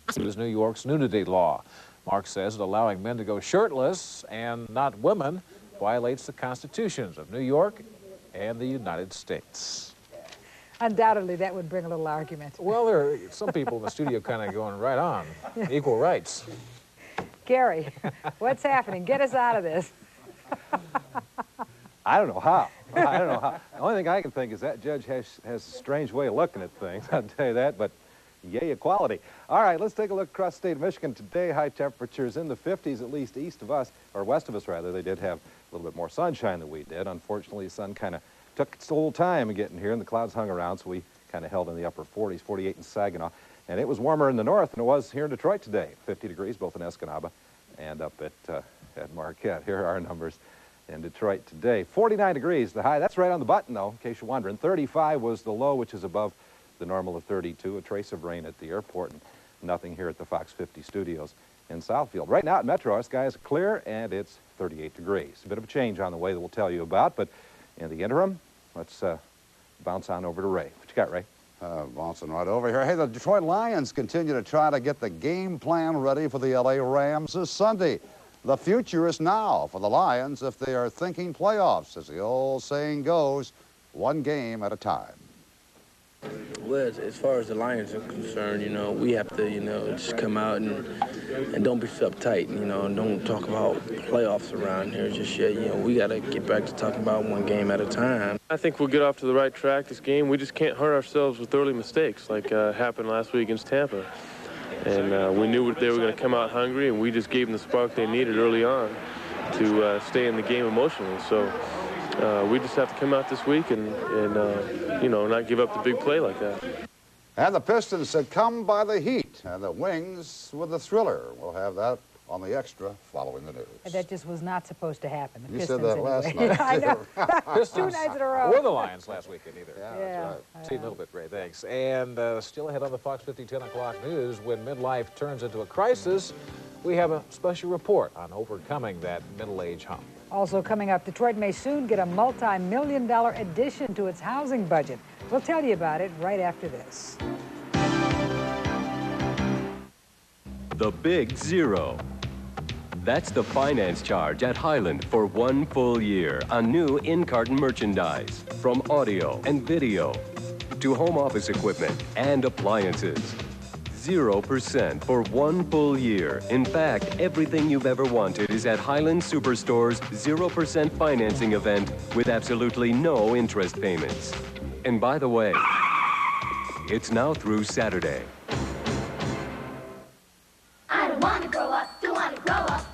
is New York's nudity law. Mark says that allowing men to go shirtless and not women violates the constitutions of New York and the United States. Undoubtedly, that would bring a little argument. Well, there are some people in the studio kind of going right on. Equal rights. Gary, what's happening? Get us out of this. I don't know how. I don't know how. The only thing I can think is that judge has a strange way of looking at things. I'll tell you that, but yay, equality. All right, let's take a look across the state of Michigan. Today, high temperatures in the 50s, at least east of us, or west of us, rather. They did have a little bit more sunshine than we did. Unfortunately, the sun kind of took its little time in getting here, and the clouds hung around, so we kind of held in the upper 40s, 48 in Saginaw. And it was warmer in the north than it was here in Detroit today. 50 degrees, both in Escanaba and up at Marquette. Here are our numbers in Detroit today. 49 degrees, the high. That's right on the button, though, in case you're wondering. 35 was the low, which is above the normal of 32. A trace of rain at the airport, and nothing here at the Fox 50 studios in Southfield. Right now at Metro, our sky is clear, and it's 38 degrees. A bit of a change on the way that we'll tell you about, but in the interim, let's bounce on over to Ray. What you got, Ray? Bouncing right over here. Hey, the Detroit Lions continue to try to get the game plan ready for the L.A. Rams this Sunday. The future is now for the Lions if they are thinking playoffs. As the old saying goes, one game at a time. Well, as far as the Lions are concerned, you know, we have to, you know, just come out and don't be so uptight, you know, and don't talk about playoffs around here just yet. You know, we got to get back to talking about one game at a time. I think we'll get off to the right track this game. We just can't hurt ourselves with early mistakes like happened last week against Tampa. And we knew they were going to come out hungry, and we just gave them the spark they needed early on to stay in the game emotionally. So we just have to come out this week and you know, not give up the big play like that. And the Pistons succumb by the Heat, and the Wings with the thriller. We'll have that on the extra following the news. That just was not supposed to happen. The You Pistons, said that last anyway. night. I know. Pistons 2 nights in a row. or the Lions last weekend either. Yeah, Yeah. that's right. See you in a little bit, Ray. Thanks. And still ahead on the Fox 50 10 o'clock news, when midlife turns into a crisis, we have a special report on overcoming that middle-age hump. Also coming up, Detroit may soon get a multi-million-dollar addition to its housing budget. We'll tell you about it right after this. The Big Zero. That's the finance charge at Highland for 1 full year on new in-carton merchandise, from audio and video to home office equipment and appliances. 0% for 1 full year. In fact, everything you've ever wanted is at Highland Superstore's 0% financing event with absolutely no interest payments. And by the way, it's now through Saturday. I don't want to grow up, don't want to grow up.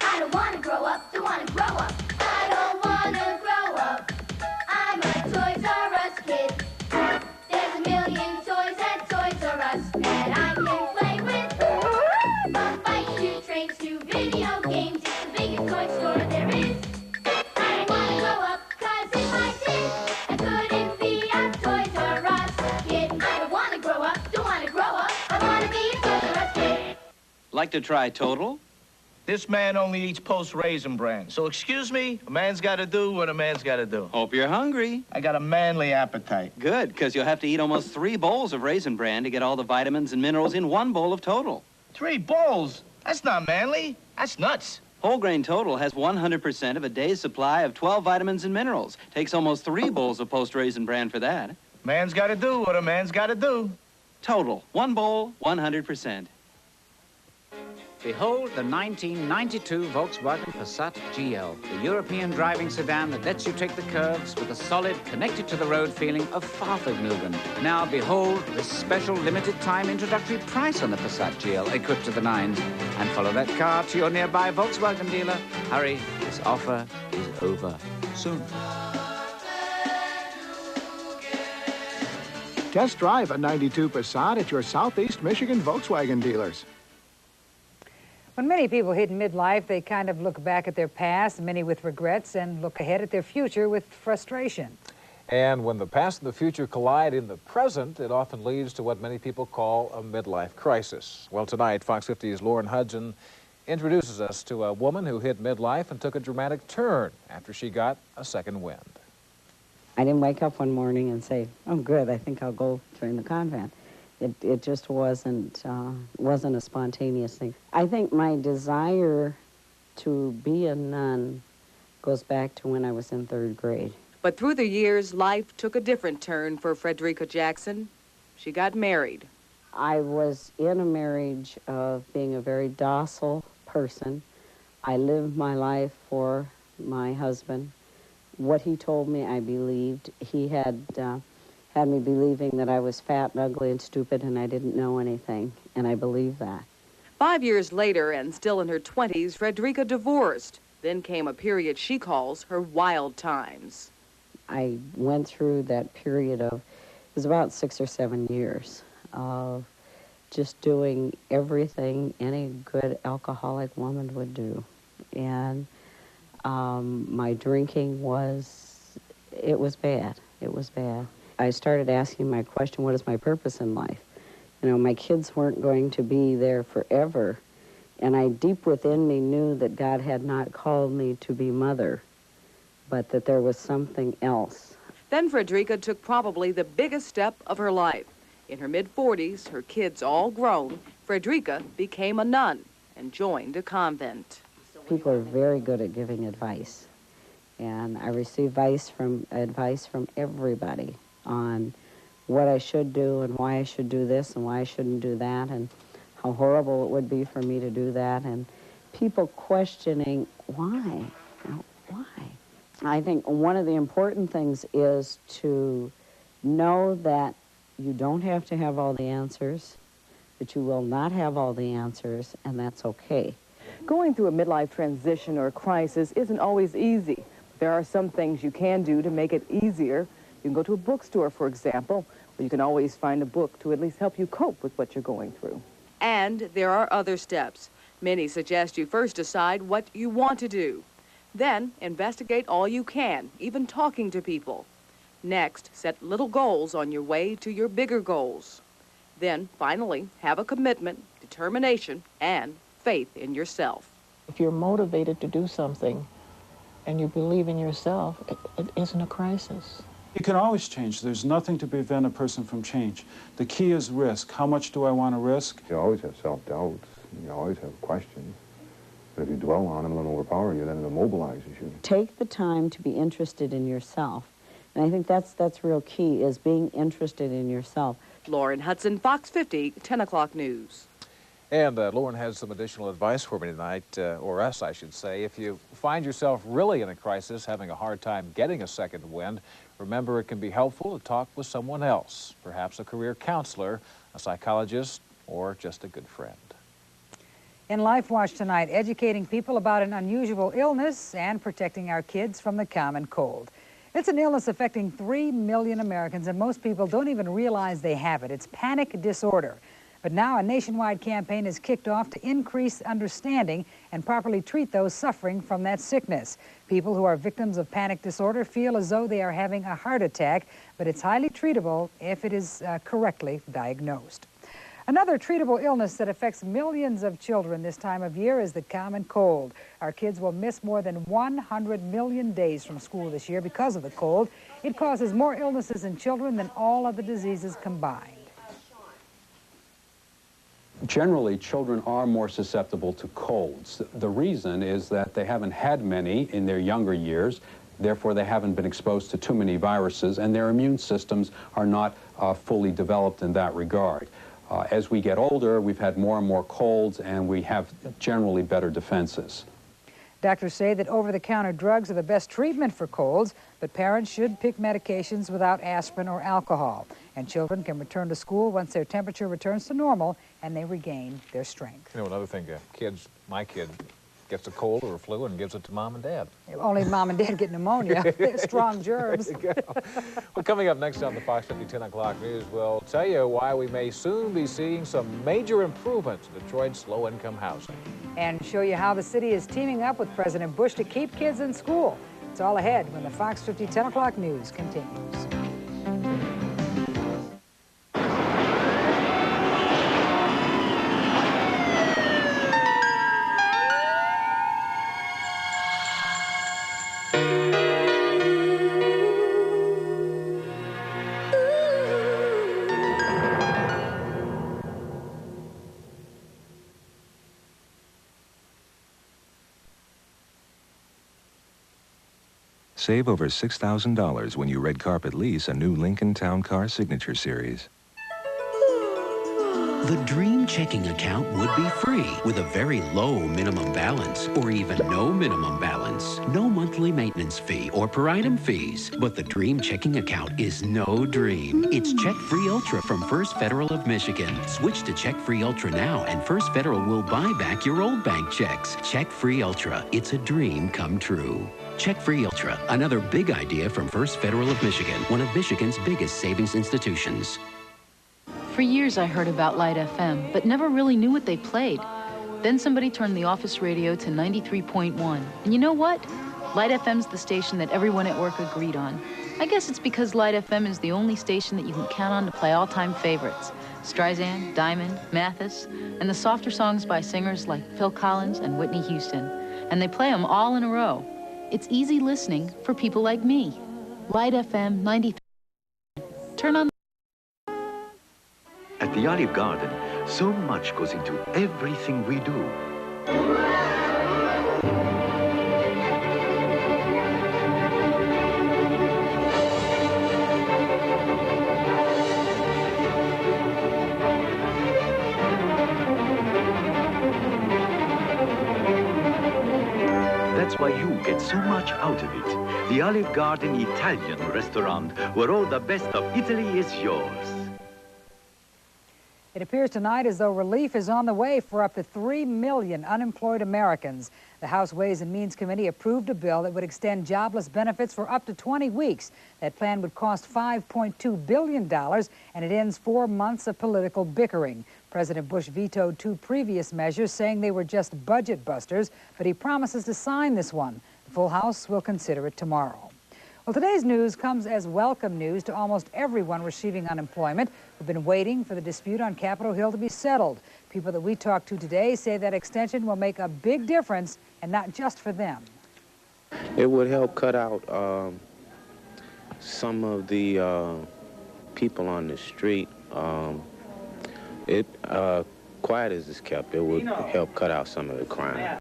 I don't want to grow up, don't want to grow up. I don't want to grow up. I'm a Toys R Us kid. There's a million toys at Toys R Us that I can play with. From bikes to trains to video games, it's the biggest toy store there is. I don't want to grow up, 'cause if I did, I couldn't be a Toys R Us kid. I don't want to grow up, don't want to grow up. I want to be a Toys R Us kid. Like to try Total? This man only eats post-Raisin Bran. So excuse me, a man's got to do what a man's got to do. Hope you're hungry. I got a manly appetite. Good, because you'll have to eat almost 3 bowls of Raisin Bran to get all the vitamins and minerals in 1 bowl of Total. 3 bowls? That's not manly. That's nuts. Whole Grain Total has 100% of a day's supply of 12 vitamins and minerals. Takes almost 3 bowls of post-Raisin Bran for that. Man's got to do what a man's got to do. Total, 1 bowl, 100%. Behold the 1992 Volkswagen Passat GL, the European driving sedan that lets you take the curves with a solid, connected-to-the-road feeling of Farthergnugan. Now behold this special limited-time introductory price on the Passat GL, equipped to the nines. And follow that car to your nearby Volkswagen dealer. Hurry, this offer is over soon. Test drive a 92 Passat at your Southeast Michigan Volkswagen dealers. When many people hit midlife, they kind of look back at their past, many with regrets, and look ahead at their future with frustration. And when the past and the future collide in the present, it often leads to what many people call a midlife crisis. Well, tonight, Fox 50's Lauren Hudson introduces us to a woman who hit midlife and took a dramatic turn after she got a second wind. I didn't wake up one morning and say, oh, good, I think I'll go join the convent. It just wasn't a spontaneous thing. I think my desire to be a nun goes back to when I was in 3rd grade. But through the years, life took a different turn for Frederica Jackson. She got married. I was in a marriage of being a very docile person. I lived my life for my husband. What he told me, I believed. He had me believing that I was fat and ugly and stupid and I didn't know anything, and I believed that. 5 years later, and still in her 20s, Frederica divorced. Then came a period she calls her wild times. I went through that period of, it was about 6 or 7 years of just doing everything any good alcoholic woman would do. And my drinking was bad. It was bad. I started asking my question, what is my purpose in life? You know, my kids weren't going to be there forever. And I, deep within me, knew that God had not called me to be mother, but that there was something else. Then Frederica took probably the biggest step of her life. In her mid-40s, her kids all grown, Frederica became a nun and joined a convent. People are very good at giving advice. And I receive advice from everybody on what I should do and why I should do this and why I shouldn't do that and how horrible it would be for me to do that, and people questioning why, you know, why? I think one of the important things is to know that you don't have to have all the answers, that you will not have all the answers, and that's okay. Going through a midlife transition or crisis isn't always easy. There are some things you can do to make it easier. You can go to a bookstore, for example, where you can always find a book to at least help you cope with what you're going through. And there are other steps. Many suggest you first decide what you want to do. Then investigate all you can, even talking to people. Next, set little goals on your way to your bigger goals. Then, finally, have a commitment, determination, and faith in yourself. If you're motivated to do something and you believe in yourself, it isn't a crisis. You can always change. There's nothing to prevent a person from change. The key is risk. How much do I want to risk? You always have self-doubts. You always have questions. But if you dwell on them and let them overpower you, then it immobilizes you. Take the time to be interested in yourself. And I think that's real key, is being interested in yourself. Lauren Hudson, Fox 50, 10 o'clock news. And Lauren has some additional advice for me tonight, or us, I should say. If you find yourself really in a crisis, having a hard time getting a second wind, remember it can be helpful to talk with someone else, perhaps a career counselor, a psychologist, or just a good friend. In Life Watch tonight, educating people about an unusual illness and protecting our kids from the common cold. It's an illness affecting 3 million Americans, and most people don't even realize they have it. It's panic disorder. But now a nationwide campaign is kicked off to increase understanding and properly treat those suffering from that sickness. People who are victims of panic disorder feel as though they are having a heart attack, but it's highly treatable if it is correctly diagnosed. Another treatable illness that affects millions of children this time of year is the common cold. Our kids will miss more than 100 million days from school this year because of the cold. It causes more illnesses in children than all other diseases combined. Generally, children are more susceptible to colds. The reason is that they haven't had many in their younger years, therefore they haven't been exposed to too many viruses, and their immune systems are not fully developed in that regard. As we get older, we've had more and more colds, and we have generally better defenses. Doctors say that over-the-counter drugs are the best treatment for colds, but parents should pick medications without aspirin or alcohol. And children can return to school once their temperature returns to normal and they regain their strength. You know, another thing, my kid gets a cold or a flu and gives it to mom and dad. Only mom and dad get pneumonia. Strong germs. There you go. Well, coming up next on the Fox 50 10 o'clock news, we'll tell you why we may soon be seeing some major improvements in Detroit's low-income housing. And show you how the city is teaming up with President Bush to keep kids in school. It's all ahead when the Fox 50 10 o'clock news continues. Save over $6,000 when you red carpet lease a new Lincoln Town Car Signature Series. The Dream checking account would be free with a very low minimum balance or even no minimum balance. No monthly maintenance fee or per item fees. But the Dream checking account is no dream. It's Check Free Ultra from First Federal of Michigan. Switch to Check Free Ultra now and First Federal will buy back your old bank checks. Check Free Ultra. It's a dream come true. Check Free Ultra, another big idea from First Federal of Michigan, one of Michigan's biggest savings institutions. For years I heard about Lite FM, but never really knew what they played. Then somebody turned the office radio to 93.1. And you know what? Lite FM's the station that everyone at work agreed on. I guess it's because Lite FM is the only station that you can count on to play all-time favorites. Streisand, Diamond, Mathis, and the softer songs by singers like Phil Collins and Whitney Houston. And they play them all in a row. It's easy listening for people like me. Lite FM 93. Turn on. At the Olive Garden, so much goes into everything we do. That's why you get so much out of it. The Olive Garden Italian restaurant, where all the best of Italy is yours. It appears tonight as though relief is on the way for up to 3 million unemployed Americans. The House Ways and Means Committee approved a bill that would extend jobless benefits for up to 20 weeks. That plan would cost $5.2 billion, and it ends 4 months of political bickering. President Bush vetoed 2 previous measures, saying they were just budget busters, but he promises to sign this one. The full House will consider it tomorrow. Well, today's news comes as welcome news to almost everyone receiving unemployment who've been waiting for the dispute on Capitol Hill to be settled. People that we talked to today say that extension will make a big difference, and not just for them. It would help cut out some of the people on the street. Quiet as it's kept, it would help cut out some of the crime.